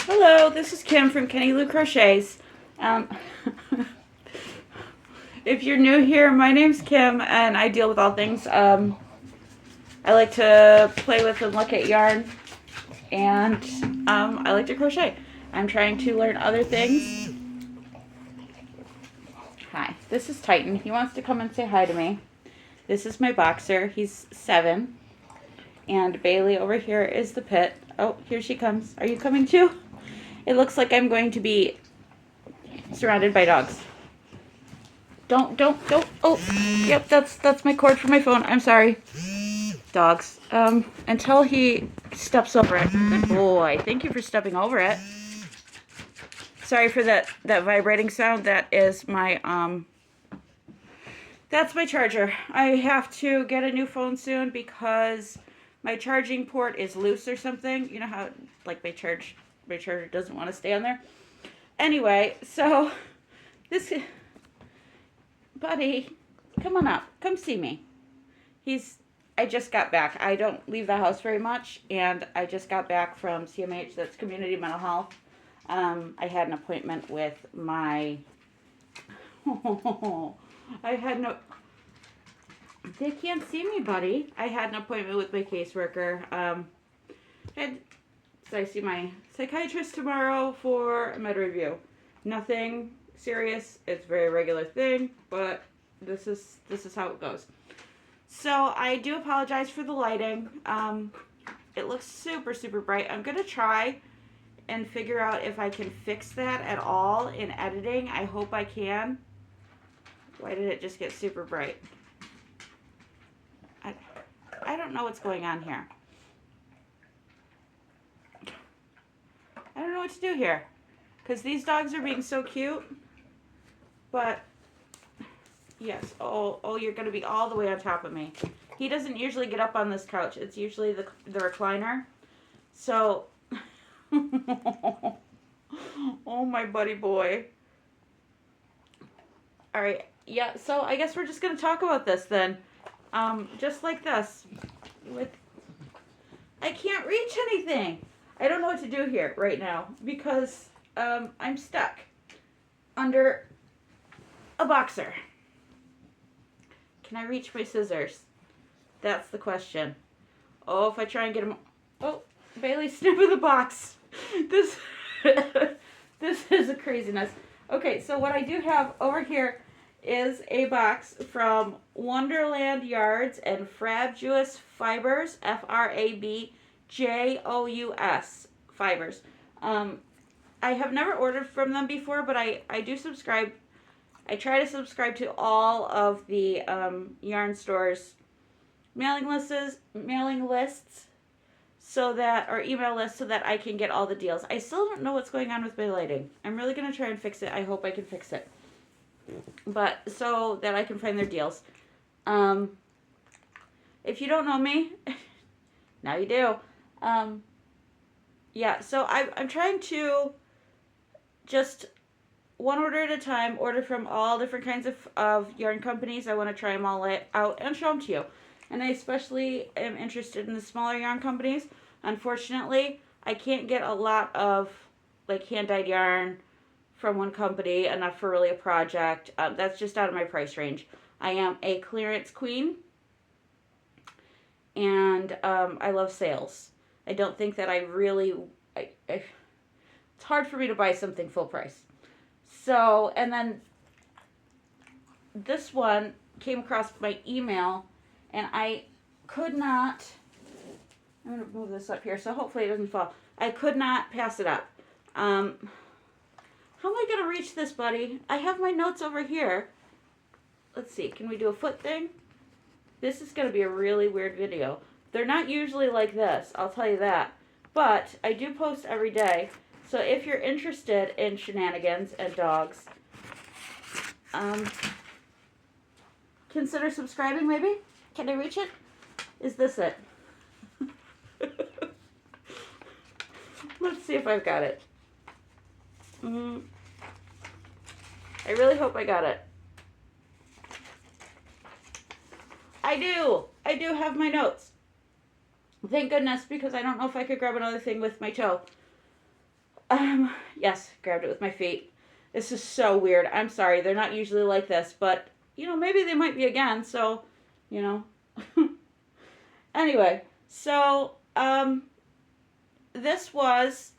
Hello, this is Kim from Kenny Lou Crochets. Um, if you're new here, my name's Kim and I deal with all things. I like to play with and look at yarn, and I like to crochet. I'm trying to learn other things. Hi, this is Titan. He wants to come and say hi to me. This is my boxer. He's 7. And Bailey over here is the pit. Oh, here she comes. Are you coming too? It looks like I'm going to be surrounded by dogs. Don't. Oh, yep, that's my cord for my phone. I'm sorry. Dogs. Until he steps over it. Good boy. Thank you for stepping over it. Sorry for that vibrating sound. That is my, that's my charger. I have to get a new phone soon because my charging port is loose or something. You know how, like, my charger doesn't want to stay on there. Anyway, so this, buddy, come on up. Come see me. I just got back. I don't leave the house very much, and I just got back from CMH, that's Community Mental Health. I had an appointment with my, they can't see me, buddy. I had an appointment with my caseworker. So I see my psychiatrist tomorrow for a med review. Nothing serious. It's a very regular thing, but this is how it goes. So I do apologize for the lighting. It looks super, super bright. I'm going to try and figure out if I can fix that at all in editing. I hope I can. Why did it just get super bright? I don't know what's going on here. I don't know what to do here. Because these dogs are being so cute. But, yes. Oh, you're going to be all the way on top of me. He doesn't usually get up on this couch. It's usually the recliner. So, oh my buddy boy. Alright, yeah, so I guess we're just going to talk about this then. Just like this. I can't reach anything. I don't know what to do here right now because I'm stuck under a boxer. Can I reach my scissors? That's the question. Oh, if I try and get him... Oh, Bailey's sniffing the box. This is a craziness. Okay, so what I do have over here is a box from Wonderland Yards and Frabjous Fibers, Frabjous Fibers. I have never ordered from them before, but I do subscribe. I try to subscribe to all of the yarn stores mailing lists so that, or email lists, so that I can get all the deals. I still don't know what's going on with my lighting. I'm really going to try and fix it. I hope I can fix it. But so that I can find their deals. If you don't know me, now you do. Yeah, so I'm trying to just one order at a time, order from all different kinds of yarn companies. I want to try them all out and show them to you. And I especially am interested in the smaller yarn companies. Unfortunately, I can't get a lot of like hand-dyed yarn from one company, enough for really a project. That's just out of my price range. I am a clearance queen, and I love sales. I don't think that I really... it's hard for me to buy something full price. So, and then this one came across my email, and I could not... I'm going to move this up here, so hopefully it doesn't fall. I could not pass it up. How am I going to reach this, buddy? I have my notes over here. Let's see. Can we do a foot thing? This is going to be a really weird video. They're not usually like this, I'll tell you that. But I do post every day. So if you're interested in shenanigans and dogs, consider subscribing maybe? Can I reach it? Is this it? Let's see if I've got it. I really hope I got it. I do have my notes. Thank goodness, because I don't know if I could grab another thing with my toe. Yes, grabbed it with my feet. This is so weird. I'm sorry. They're not usually like this, but, you know, maybe they might be again, so, you know. Anyway, so, this was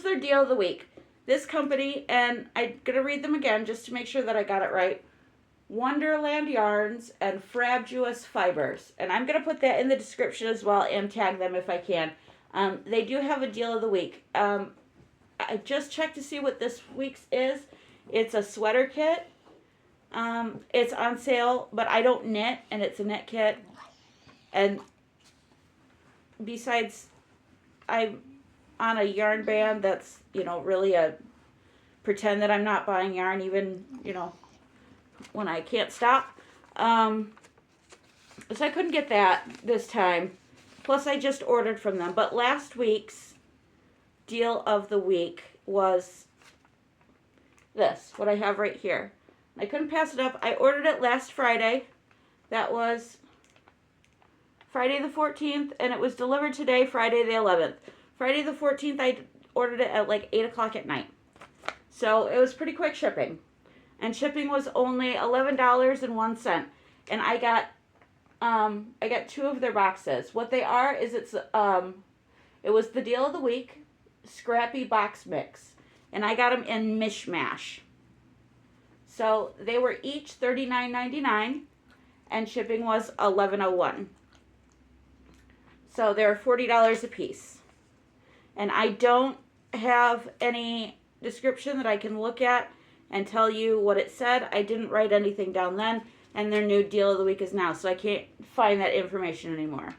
their deal of the week. This company, and I'm going to read them again just to make sure that I got it right. Wonderland yarns and frabjous fibers. And I'm going to put that in the description as well and tag them if I can. They do have a deal of the week. I just checked to see what this week's is. It's a sweater kit. It's on sale, but I don't knit, and it's a knit kit. And besides, I'm on a yarn band that's, you know, really pretend that I'm not buying yarn even, you know, when I can't stop. So I couldn't get that this time. Plus, I just ordered from them. But last week's deal of the week was this, what I have right here. I couldn't pass it up. I ordered it last Friday. That was Friday the 14th, and it was delivered today, Friday the 11th. Friday the 14th, I ordered it at like 8 o'clock at night. So it was pretty quick shipping. And shipping was only $11.01. And I got 2 of their boxes. What they are is it was the deal of the week, scrappy box mix. And I got them in mishmash. So they were each $39.99 and shipping was $11.01. So they're $40 a piece. And I don't have any description that I can look at and tell you what it said. I didn't write anything down then, and their new deal of the week is now, so I can't find that information anymore.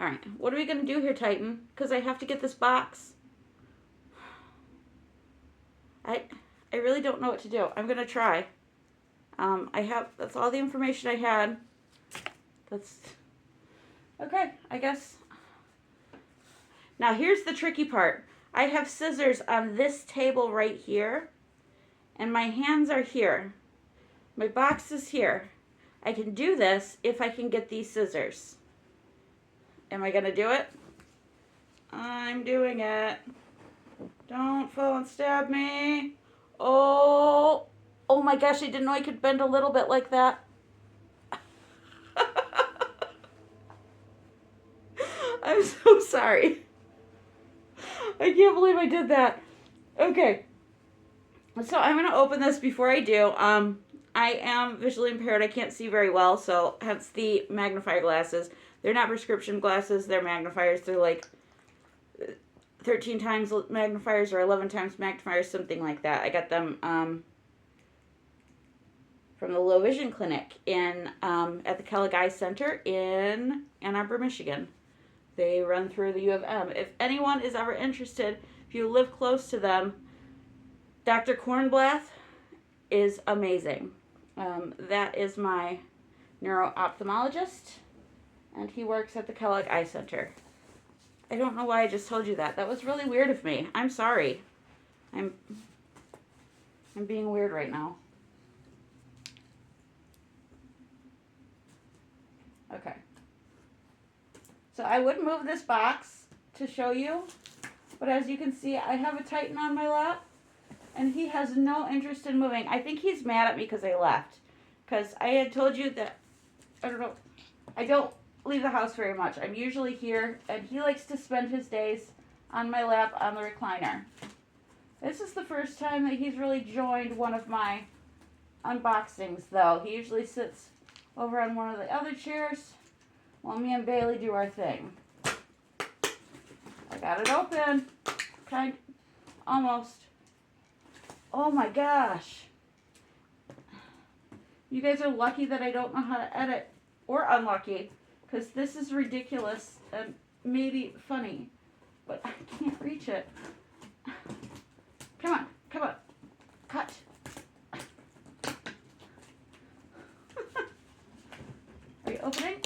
Alright, what are we going to do here, Titan? Because I have to get this box. I really don't know what to do. I'm going to try. That's all the information I had. Okay, I guess. Now here's the tricky part. I have scissors on this table right here, and my hands are here. My box is here. I can do this if I can get these scissors. Am I going to do it? I'm doing it. Don't fall and stab me. Oh my gosh, I didn't know I could bend a little bit like that. I'm so sorry. I can't believe I did that. Okay. So I'm going to open this before I do. I am visually impaired. I can't see very well, so hence the magnifier glasses. They're not prescription glasses. They're magnifiers. They're like 13 times magnifiers or 11 times magnifiers, something like that. I got them from the Low Vision Clinic at the Kellogg Eye Center in Ann Arbor, Michigan. They run through the U of M. If anyone is ever interested, if you live close to them, Dr. Kornblath is amazing. That is my neuro-ophthalmologist, and he works at the Kellogg Eye Center. I don't know why I just told you that. That was really weird of me. I'm sorry. I'm being weird right now. Okay. So I would move this box to show you, but as you can see, I have a Titan on my lap, and he has no interest in moving. I think he's mad at me because I left, because I had told you that, I don't leave the house very much. I'm usually here, and he likes to spend his days on my lap on the recliner. This is the first time that he's really joined one of my unboxings, though. He usually sits over on one of the other chairs while me and Bailey do our thing. I got it open. Almost. Oh my gosh. You guys are lucky that I don't know how to edit. Or unlucky. Because this is ridiculous and maybe funny. But I can't reach it. Come on. Cut. Are you opening?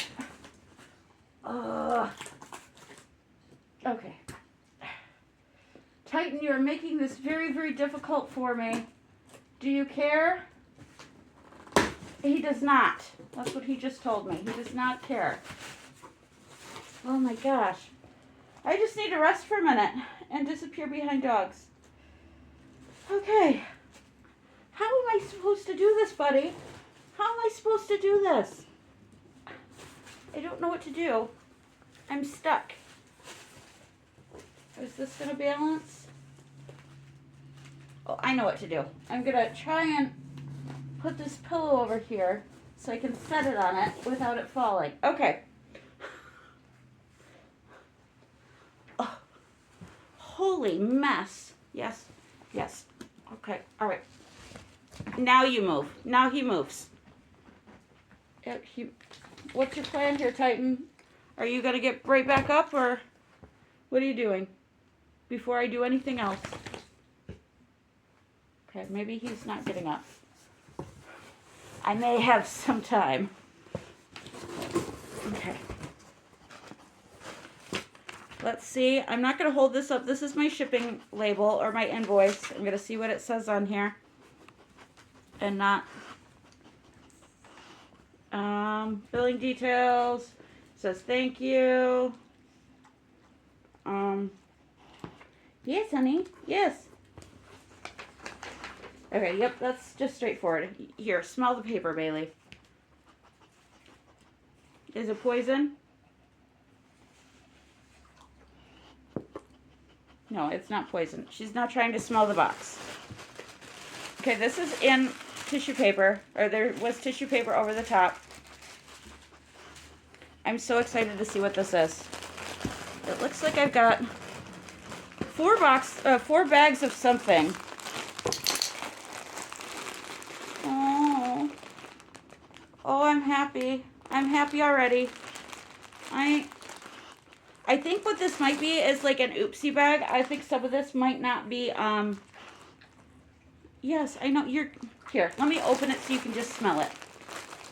Okay. Titan, you're making this very, very difficult for me. Do you care? He does not. That's what he just told me. He does not care. Oh my gosh. I just need to rest for a minute and disappear behind dogs. Okay. How am I supposed to do this, buddy? How am I supposed to do this? I don't know what to do. I'm stuck. Is this going to balance? Oh, I know what to do. I'm going to try and put this pillow over here so I can set it on it without it falling. Okay. Oh, holy mess. Yes. Yes. Okay. All right. Now you move. Now he moves. What's your plan here, Titan? Are you going to get right back up, or what are you doing before I do anything else? Okay, maybe he's not getting up. I may have some time. Okay. Let's see. I'm not going to hold this up. This is my shipping label or my invoice. I'm going to see what it says on here. And not billing details. It says thank you. Yes, honey. Yes. Okay, yep, that's just straightforward. Here, smell the paper, Bailey. Is it poison? No, it's not poison. She's not trying to smell the box. Okay, this is in tissue paper, or there was tissue paper over the top. I'm so excited to see what this is. It looks like I've got 4 bags of something. Oh, I'm happy. I'm happy already. I think what this might be is like an oopsie bag. I think some of this might not be, yes, I know, here, let me open it so you can just smell it.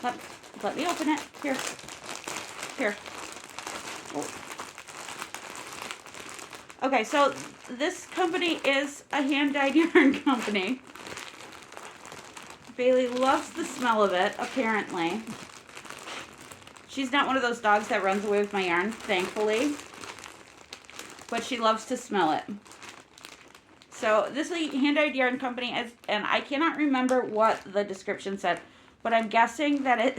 Let me open it. Here. Oh. Okay, so this company is a hand-dyed yarn company. Bailey loves the smell of it, apparently. She's not one of those dogs that runs away with my yarn, thankfully. But she loves to smell it. So this is a hand-dyed yarn company, and I cannot remember what the description said, but I'm guessing that it...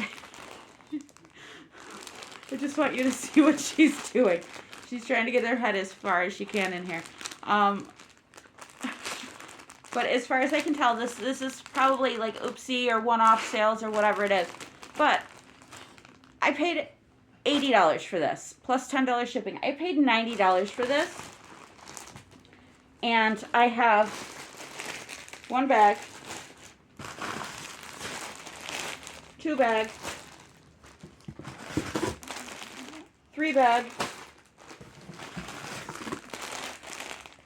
I just want you to see what she's doing. She's trying to get her head as far as she can in here. But as far as I can tell, this is probably like oopsie or one-off sales or whatever it is. But I paid $80 for this, plus $10 shipping. I paid $90 for this. And I have 1 bag, 2 bags, 3 bags,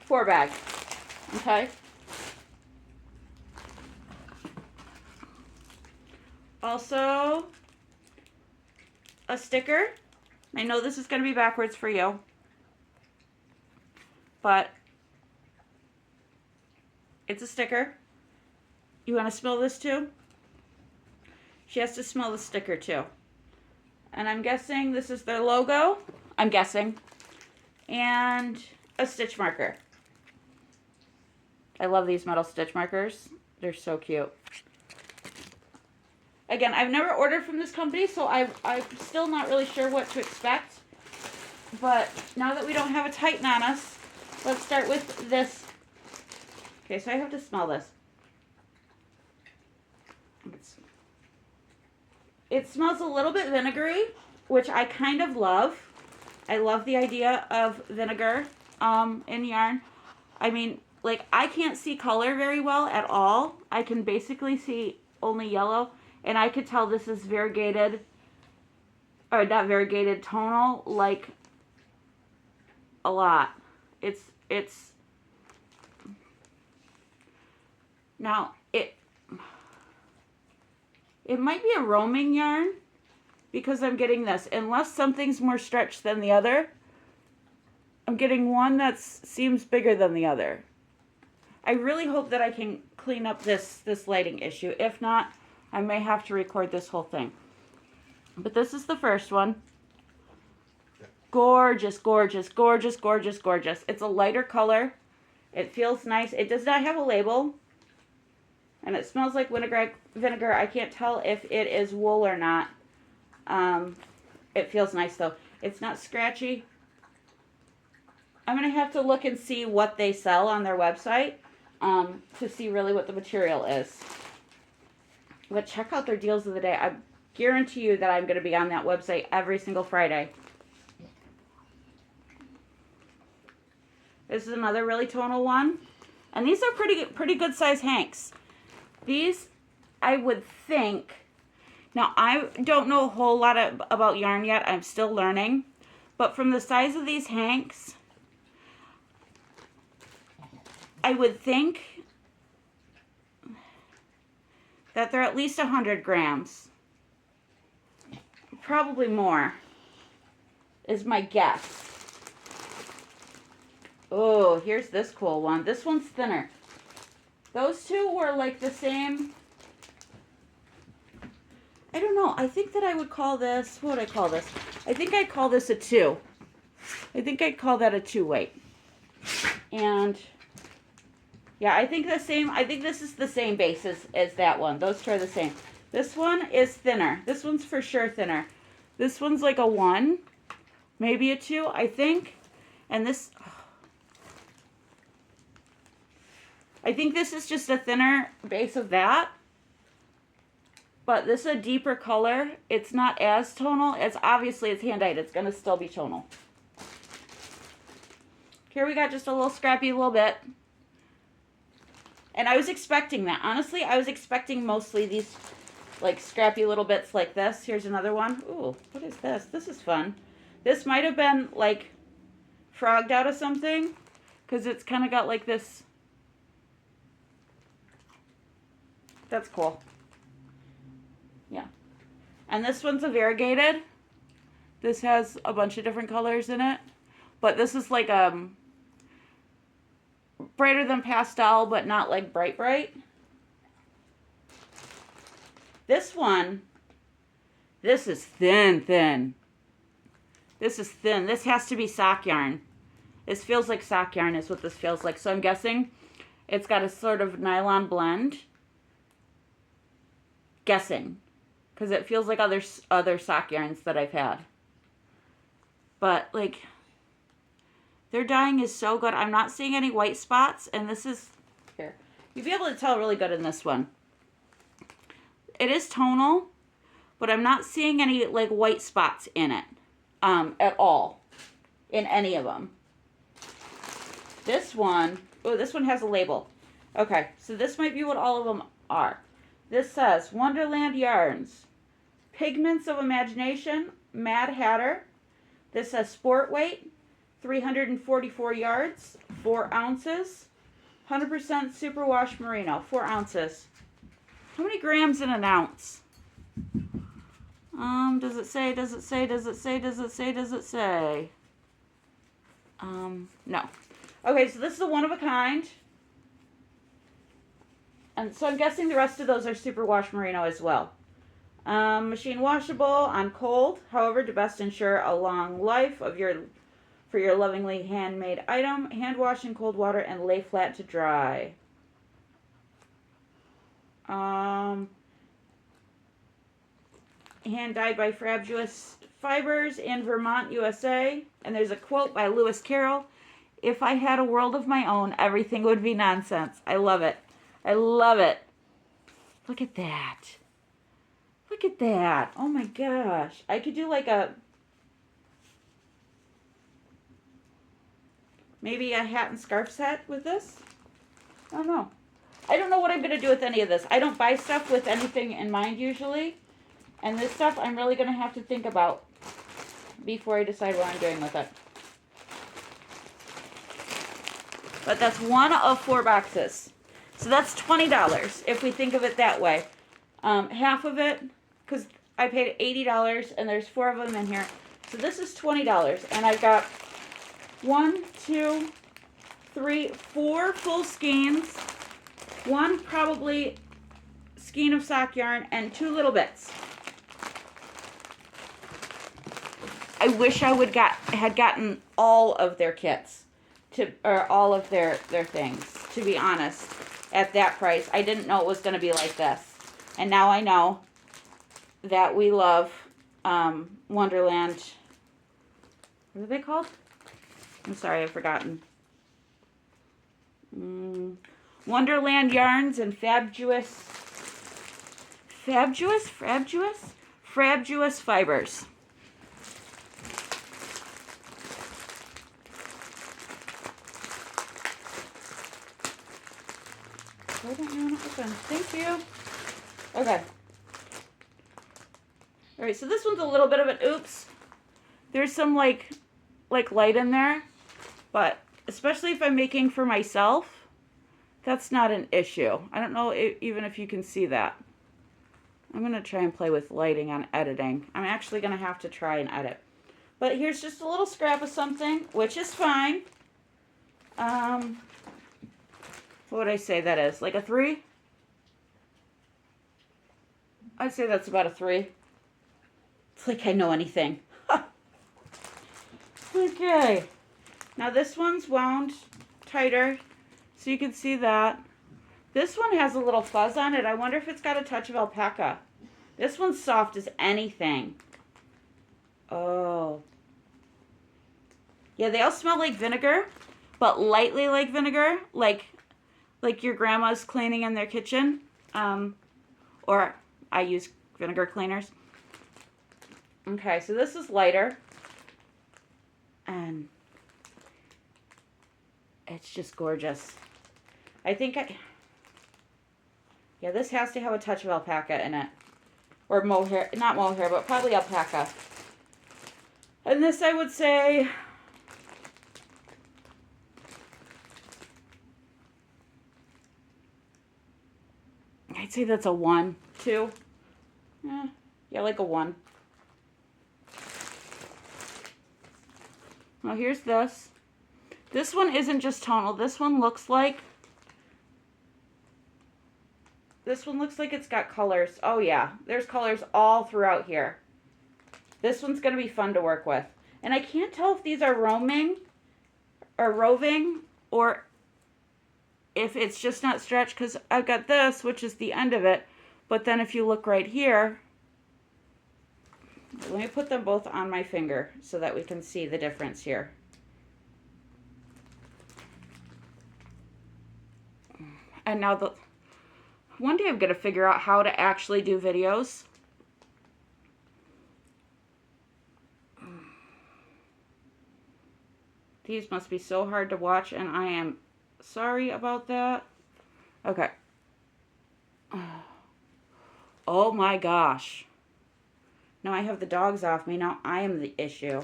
4 bags. Okay? Also, a sticker. I know this is going to be backwards for you, but it's a sticker. You want to smell this too? She has to smell the sticker too. And I'm guessing this is their logo. I'm guessing. And a stitch marker. I love these metal stitch markers. They're so cute. Again, I've never ordered from this company, so I'm still not really sure what to expect. But now that we don't have a Titan on us, let's start with this. Okay, so I have to smell this. It smells a little bit vinegary, which I kind of love. I love the idea of vinegar in yarn. I mean, like, I can't see color very well at all. I can basically see only yellow. And I could tell this is variegated, or not variegated, tonal, like, a lot. It's, now, it might be a roaming yarn, because I'm getting this. Unless something's more stretched than the other, I'm getting one that seems bigger than the other. I really hope that I can clean up this lighting issue. If not, I may have to record this whole thing. But this is the first one. Gorgeous, gorgeous, gorgeous, gorgeous, gorgeous. It's a lighter color. It feels nice. It does not have a label. And it smells like vinegar. I can't tell if it is wool or not. It feels nice though. It's not scratchy. I'm going to have to look and see what they sell on their website to see really what the material is. But check out their deals of the day. I guarantee you that I'm going to be on that website every single Friday. This is another really tonal one. And these are pretty good size hanks. These, I would think, now I don't know a whole lot about yarn yet. I'm still learning. But from the size of these hanks, I would think that they're at least 100 grams. Probably more, is my guess. Oh, here's this cool one. This one's thinner. Those two were like the same. I don't know. I think that I would call this, what would I call this? I think I'd call this a 2. I think I'd call that a 2 weight. And yeah, I think this is the same base as that one. Those two are the same. This one is thinner. This one's for sure thinner. This one's like a 1, maybe a 2, I think. And this, I think this is just a thinner base of that. But this is a deeper color. It's not as tonal. It's obviously it's hand-dyed. It's going to still be tonal. Here we got just a little scrappy little bit. And I was expecting that. Honestly, I was expecting mostly these like scrappy little bits like this. Here's another one. Ooh, what is this? This is fun. This might have been like frogged out of something because it's kind of got like this. That's cool. Yeah. And this one's a variegated. This has a bunch of different colors in it. But this is like brighter than pastel, but not like bright. This one, this is thin. This is thin. This has to be sock yarn. This feels like sock yarn is what this feels like. So I'm guessing it's got a sort of nylon blend. Guessing. Because it feels like other sock yarns that I've had. But like, their dyeing is so good. I'm not seeing any white spots. And this is, here. You'll be able to tell really good in this one. It is tonal, but I'm not seeing any like white spots in it at all. In any of them. This one, oh, this one has a label. Okay, so this might be what all of them are. This says, Wonderland Yarns. Pigments of Imagination, Mad Hatter. This says sport weight, 344 yards, 4 ounces. 100% superwash merino, 4 ounces. How many grams in an ounce? Does it say? No. Okay, so this is a one of a kind. And so I'm guessing the rest of those are superwash merino as well. Machine washable on cold. However, to best ensure a long life of for your lovingly handmade item, hand wash in cold water and lay flat to dry. Hand dyed by frabjous fibers in Vermont, USA. And there's a quote by Lewis Carroll. If I had a world of my own, everything would be nonsense. I love it. I love it. Look at that. Look at that. Oh my gosh. I could do like maybe a hat and scarf set with this. I don't know. I don't know what I'm going to do with any of this. I don't buy stuff with anything in mind usually. And this stuff I'm really going to have to think about before I decide what I'm doing with it. But that's one of 4 boxes. So that's $20 if we think of it that way. Half of it, because I paid $80 and there's 4 of them in here. So this is $20. And I've got 1, 2, 3, 4 full skeins. 1 probably skein of sock yarn and 2 little bits. I wish I had gotten all of their kits or all of their things, to be honest, at that price. I didn't know it was going to be like this. And now I know that we love Wonderland. What are they called? I'm sorry, I've forgotten. Wonderland yarns and frabjous fibers. Why don't you want to open? Thank you. Okay. All right, so this one's a little bit of an oops. There's some like light in there, but especially if I'm making for myself, that's not an issue. I don't know even if you can see that. I'm going to try and play with lighting on editing. I'm actually going to have to try and edit. But here's just a little scrap of something, which is fine. What would I say that is? Like a 3? I'd say that's about a 3. It's like I know anything. Okay. Now this one's wound tighter, so you can see that. This one has a little fuzz on it. I wonder if it's got a touch of alpaca. This one's soft as anything. Oh. Yeah, they all smell like vinegar, but lightly like vinegar, like your grandma's cleaning in their kitchen. Or I use vinegar cleaners. Okay, so this is lighter. And it's just gorgeous. I think yeah, this has to have a touch of alpaca in it. Or mohair, not mohair, but probably alpaca. And this I would say, I'd say that's a 1, 2. Yeah, like a 1. Now here's this. This one isn't just tonal. This one looks like it's got colors. Oh yeah, there's colors all throughout here. This one's going to be fun to work with. And I can't tell if these are roving or if it's just not stretched, because I've got this, which is the end of it. But then if you look right here, let me put them both on my finger so that we can see the difference here. And now one day I'm going to figure out how to actually do videos. These must be so hard to watch, and I am sorry about that. Okay. Oh my gosh. Now I have the dogs off me. Now I am the issue.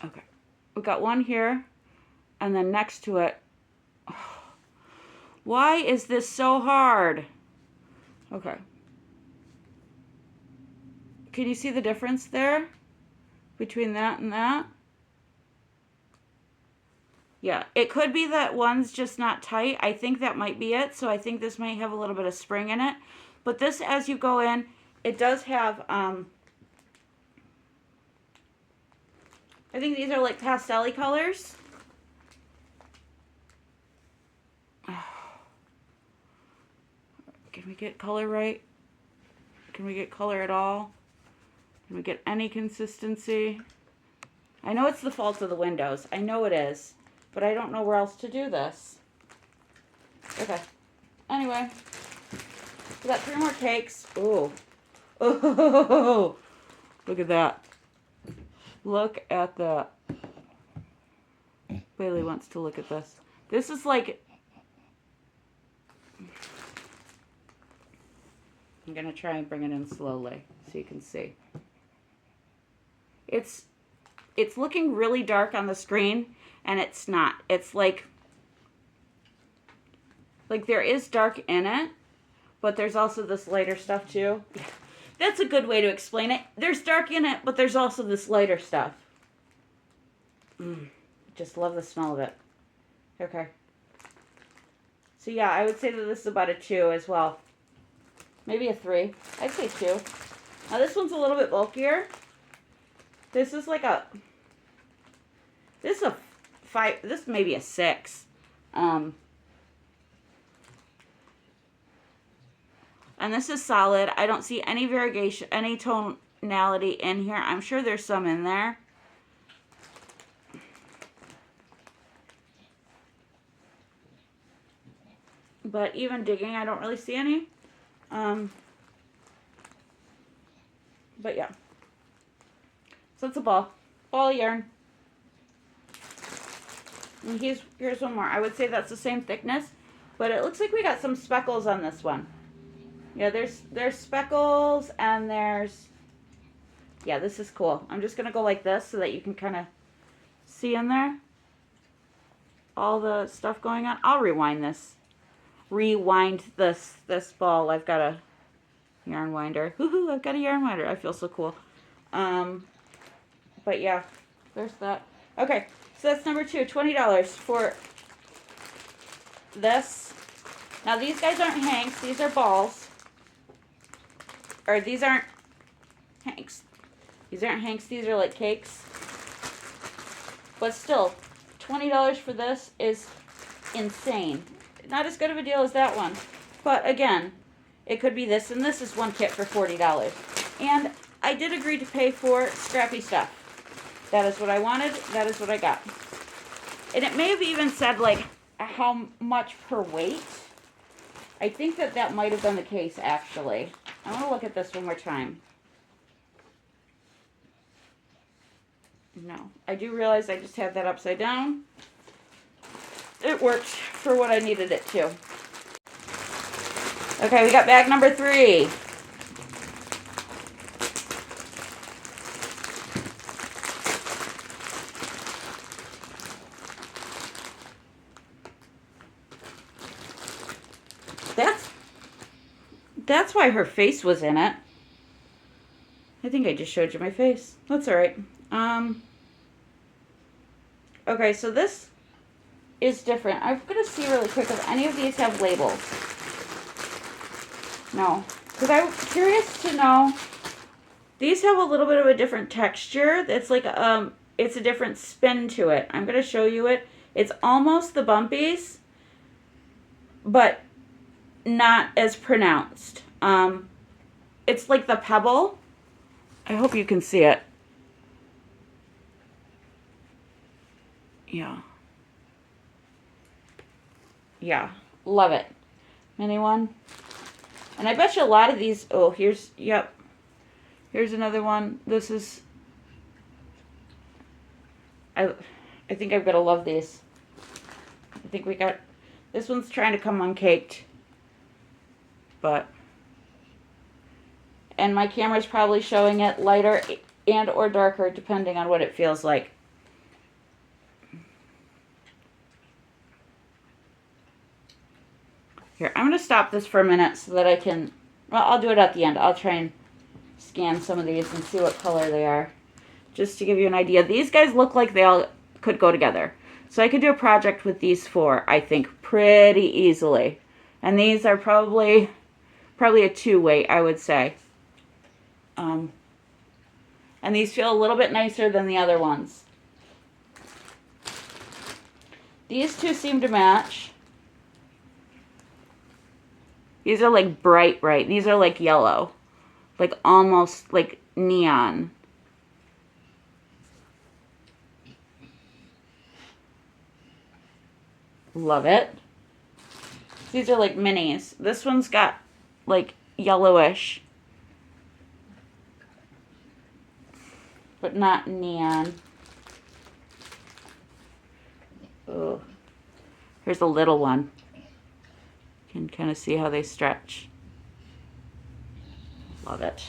Okay. We've got one here, and then next to it. Why is this so hard? Okay. Can you see the difference there between that and that? Yeah, it could be that one's just not tight. I think that might be it. So I think this might have a little bit of spring in it. But this, as you go in, it does have, I think these are like pastel-y colors. Can we get color right? Can we get color at all? Can we get any consistency? I know it's the fault of the windows. I know it is. But I don't know where else to do this. Okay. Anyway. We got 3 more cakes. Ooh. Oh. Look at that. Look at that. Bailey wants to look at this. This is like... I'm going to try and bring it in slowly so you can see. It's looking really dark on the screen, and it's not. It's like there is dark in it, but there's also this lighter stuff too. That's a good way to explain it. There's dark in it, but there's also this lighter stuff. Just love the smell of it. Okay. So yeah, I would say that this is about a 2 as well. Maybe a 3. I'd say 2. Now this one's a little bit bulkier. This is like a, this is a 5, this may be a 6. And this is solid. I don't see any variegation, any tonality in here. I'm sure there's some in there. But even digging, I don't really see any. But yeah. So it's a ball of yarn. And here's one more. I would say that's the same thickness, but it looks like we got some speckles on this one. Yeah, there's speckles and there's, yeah, this is cool. I'm just gonna go like this so that you can kind of see in there all the stuff going on. I'll rewind this ball. I've got a yarn winder. Woohoo, I've got a yarn winder. I feel so cool. But yeah, there's that. Okay, so that's number 2, $20 for this. Now these guys aren't hanks, these are balls. Or these aren't hanks. These aren't hanks, these are like cakes. But still, $20 for this is insane. Not as good of a deal as that one. But again, it could be this, and this is one kit for $40. And I did agree to pay for scrappy stuff. That is what I wanted. That is what I got. And it may have even said, like, how much per weight. I think that might have been the case, actually. I want to look at this one more time. No. I do realize I just had that upside down. It worked for what I needed it to. Okay, we got bag number 3. That's why her face was in it. I think I just showed you my face. That's all right. Okay, so this is different. I'm going to see really quick if any of these have labels. No. Because I'm curious to know. These have a little bit of a different texture. It's like, it's a different spin to it. I'm going to show you it. It's almost the bumpies, but not as pronounced. It's like the pebble. I hope you can see it. Yeah. Yeah. Love it. Mini one. And I bet you a lot of these, oh, here's, yep. Here's another one. This is, I think I'm going to love these. I think we got, this one's trying to come uncaked. But, and my camera's probably showing it lighter and or darker depending on what it feels like. Here, I'm going to stop this for a minute so that I can, well, I'll do it at the end. I'll try and scan some of these and see what color they are. Just to give you an idea. These guys look like they all could go together. So I could do a project with these 4, I think, pretty easily. And these are probably a 2 weight, I would say. And these feel a little bit nicer than the other ones. These 2 seem to match. These are like bright. These are like yellow. Like almost like neon. Love it. These are like minis. This one's got like yellowish, but not neon. Oh, here's a little one. You can kind of see how they stretch. Love it.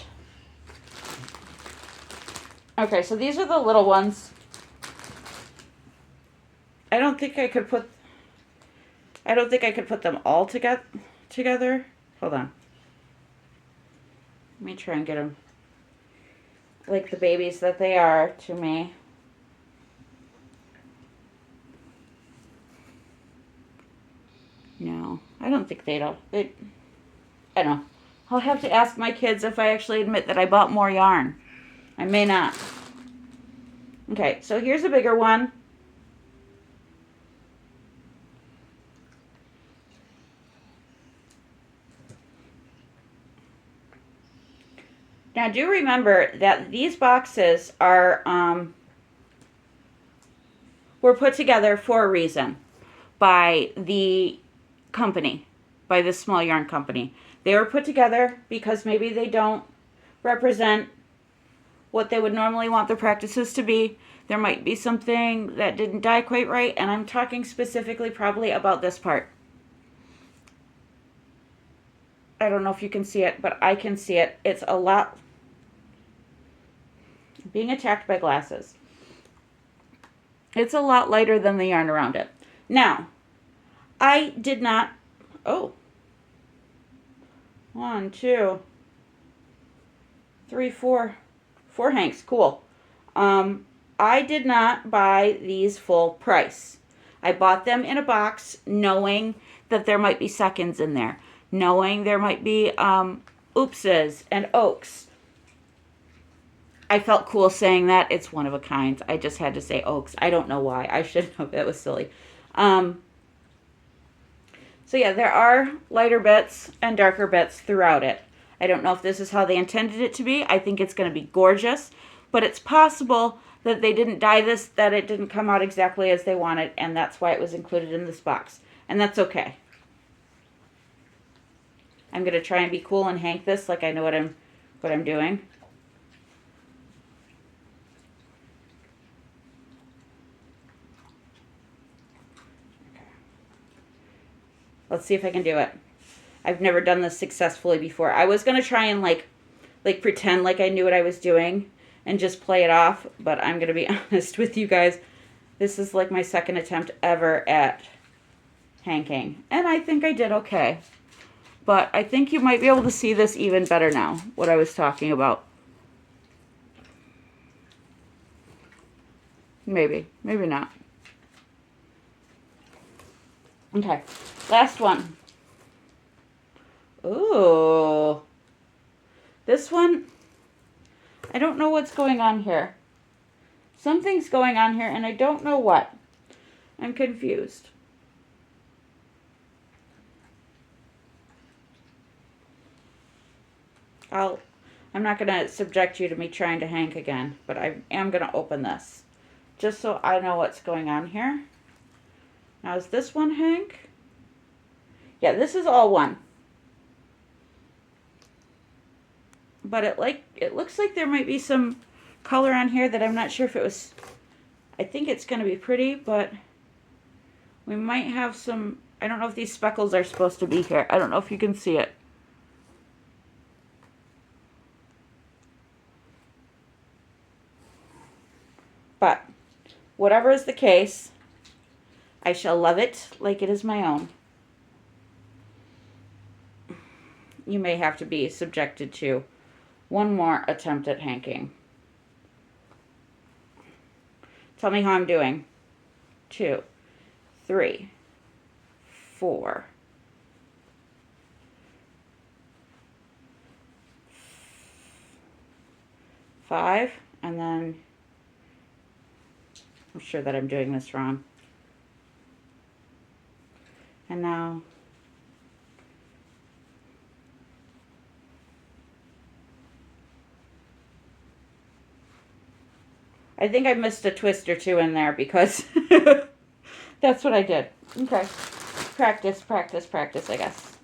Okay, so these are the little ones. I don't think I could put them all together. Hold on. Let me try and get them like the babies that they are to me. No, I don't think I don't know. I'll have to ask my kids if I actually admit that I bought more yarn. I may not. Okay, so here's a bigger one. Now do remember that these boxes are were put together for a reason by the company, by this small yarn company. They were put together because maybe they don't represent what they would normally want their practices to be. There might be something that didn't dye quite right, and I'm talking specifically probably about this part. I don't know if you can see it, but I can see it. It's a lot. Being attacked by glasses. It's a lot lighter than the yarn around it. Now, I did not, oh, 1, 2, 3, 4 hanks, cool. I did not buy these full price. I bought them in a box knowing that there might be seconds in there, knowing there might be oopses and oaks. I felt cool saying that. It's one of a kind. I just had to say oaks. I don't know why. I should know. That was silly. So yeah, there are lighter bits and darker bits throughout it. I don't know if this is how they intended it to be. I think it's going to be gorgeous. But it's possible that they didn't dye this, that it didn't come out exactly as they wanted, and that's why it was included in this box. And that's okay. I'm going to try and be cool and hank this like I know what I'm doing. Let's see if I can do it. I've never done this successfully before. I was going to try and like pretend like I knew what I was doing and just play it off, but I'm going to be honest with you guys. This is like my second attempt ever at hanking, and I think I did okay. But I think you might be able to see this even better now, what I was talking about. Maybe, maybe not. Okay, last one. Ooh. This one, I don't know what's going on here. Something's going on here, and I don't know what. I'm confused. I'm not going to subject you to me trying to hank again, but I am going to open this just so I know what's going on here. Now, is this one hank? Yeah, this is all one. But it looks like there might be some color on here that I'm not sure if it was. I think it's going to be pretty, but we might have some. I don't know if these speckles are supposed to be here. I don't know if you can see it. But whatever is the case, I shall love it like it is my own. You may have to be subjected to one more attempt at hanking. Tell me how I'm doing. 2, 3, 4, 5, and then I'm sure that I'm doing this wrong. And now I think I missed a twist or two in there because that's what I did. Okay. Practice, practice, practice, I guess.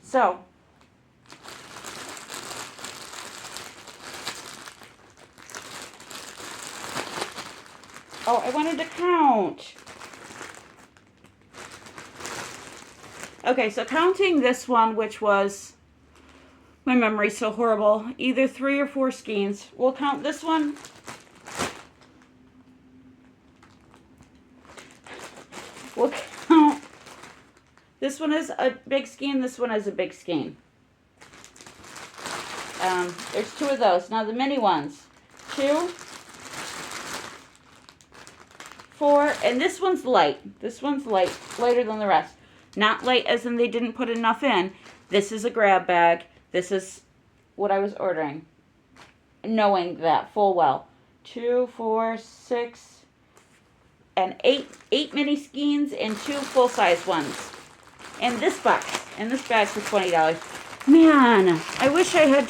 So, oh, I wanted to count. Okay, so counting this one, which was, my memory's so horrible, either 3 or 4 skeins. We'll count this one. We'll count, this one is a big skein, this one is a big skein. There's 2 of those. Now the mini ones, 2, 4, and this one's light. This one's lighter than the rest. Not light as in they didn't put enough in. This is a grab bag. This is what I was ordering, knowing that full well. 2, 4, 6, and 8 mini skeins and 2 full-size ones. And this box, and this bag for $20. Man, I wish I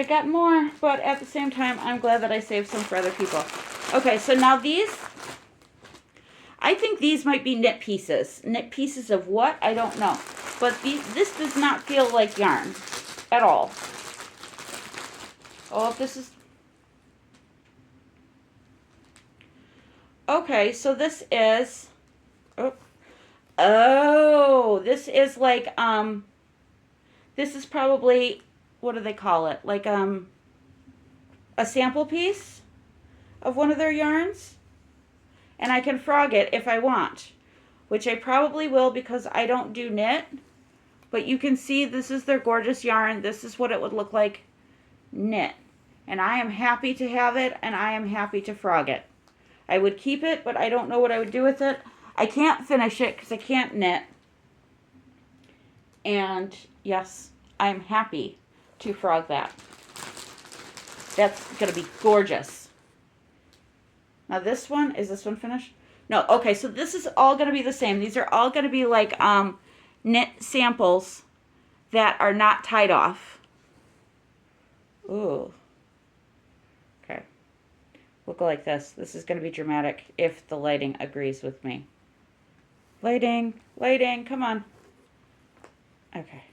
got more, but at the same time, I'm glad that I saved some for other people. Okay, so now these, I think these might be knit pieces. Knit pieces of what? I don't know. But this does not feel like yarn at all. Oh, this is... Okay, so this is... Oh, this is like, this is probably, what do they call it? Like, a sample piece of one of their yarns. And I can frog it if I want, which I probably will because I don't do knit. But you can see this is their gorgeous yarn. This is what it would look like knit. And I am happy to have it, and I am happy to frog it. I would keep it, but I don't know what I would do with it. I can't finish it because I can't knit. And yes, I'm happy to frog that. That's going to be gorgeous. Now this one, is this one finished? No, okay, so this is all going to be the same. These are all going to be like knit samples that are not tied off. Ooh. Okay. We'll go like this. This is going to be dramatic if the lighting agrees with me. Lighting, lighting, come on. Okay.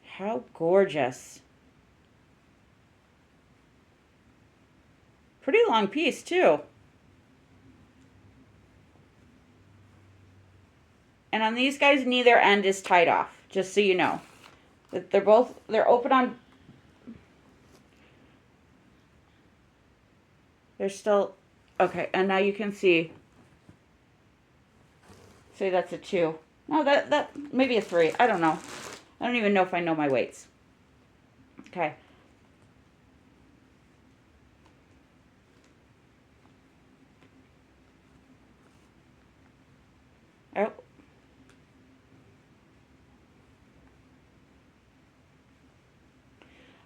How gorgeous. Pretty long piece, too. And on these guys, neither end is tied off, just so you know. They're open on... They're still... Okay, and now you can see. Say that's a 2. No, that maybe a 3. I don't know. I don't even know if I know my weights. Okay. Oh.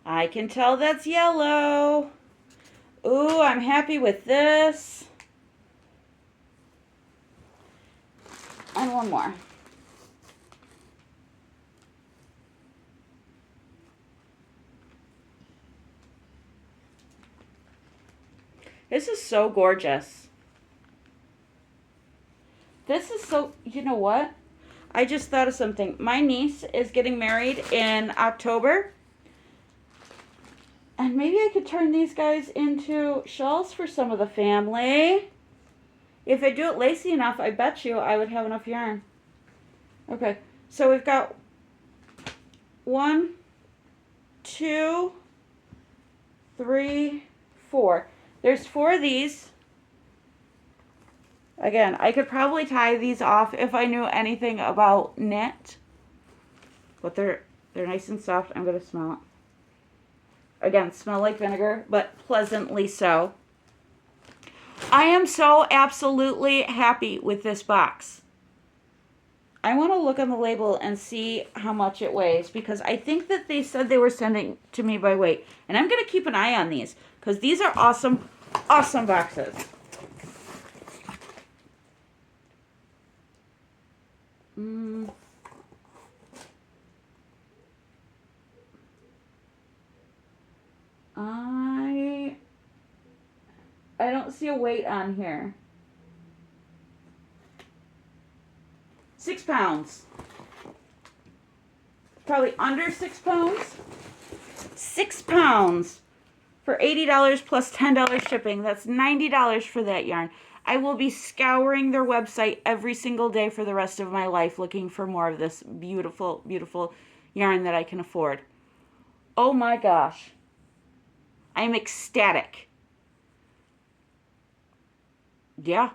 I can tell that's yellow. Ooh, I'm happy with this. And one more. This is so gorgeous. This is so, you know what? I just thought of something. My niece is getting married in October. And maybe I could turn these guys into shawls for some of the family. If I do it lacy enough, I bet you I would have enough yarn. Okay, so we've got 1, 2, 3, 4. There's 4 of these. Again, I could probably tie these off if I knew anything about knit. But they're nice and soft. I'm going to smell it. Again, smell like vinegar, but pleasantly so. I am so absolutely happy with this box. I want to look on the label and see how much it weighs, because I think that they said they were sending to me by weight. And I'm going to keep an eye on these, because these are awesome, awesome boxes. I don't see a weight on here. 6 pounds. Probably under 6 pounds. 6 pounds for $80 plus $10 shipping. That's $90 for that yarn. I will be scouring their website every single day for the rest of my life looking for more of this beautiful, beautiful yarn that I can afford. Oh my gosh. I'm ecstatic. Yeah.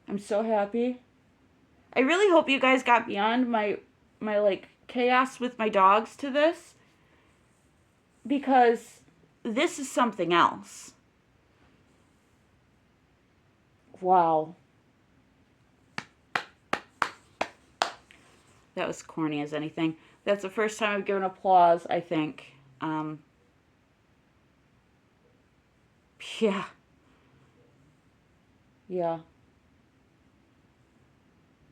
I'm so happy. I really hope you guys got beyond my like chaos with my dogs to this, because this is something else. Wow. That was corny as anything. That's the first time I've given applause, I think. Yeah. Yeah.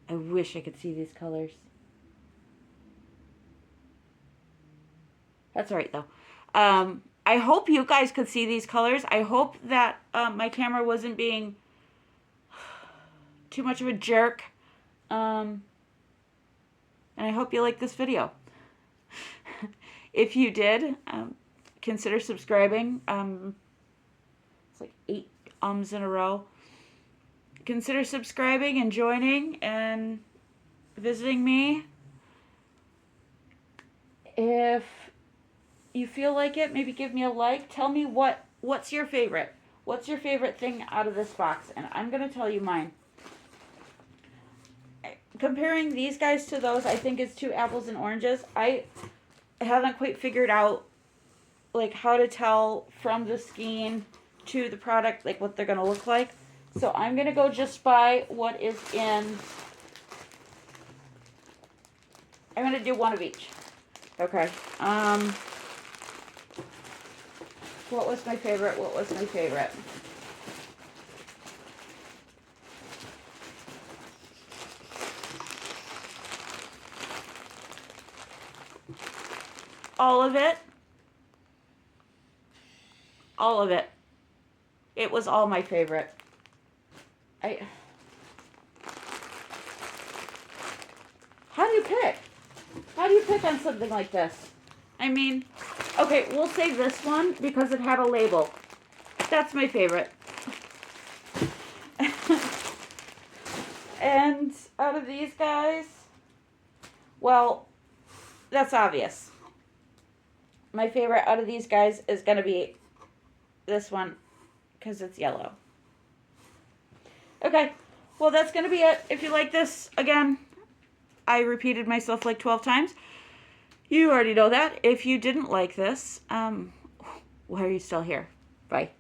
I wish I could see these colors. That's all right, though. I hope you guys could see these colors. I hope that my camera wasn't being too much of a jerk. And I hope you like this video. If you did, consider subscribing. It's like 8 ums in a row. Consider subscribing and joining and visiting me. If you feel like it, maybe give me a like. Tell me what's your favorite. What's your favorite thing out of this box? And I'm going to tell you mine. Comparing these guys to those, I think it's 2 apples and oranges. I haven't quite figured out like how to tell from the skein to the product like what they're going to look like. So I'm going to go just by what is in. I'm going to do one of each. Okay. What was my favorite? What was my favorite? All of it. All of it. It was all my favorite. How do you pick? How do you pick on something like this? I mean, okay, we'll say this one because it had a label. That's my favorite. And out of these guys, well, that's obvious. My favorite out of these guys is going to be this one because it's yellow. Okay, well, that's going to be it. If you like this, again, I repeated myself like 12 times. You already know that. If you didn't like this, why are you still here? Bye.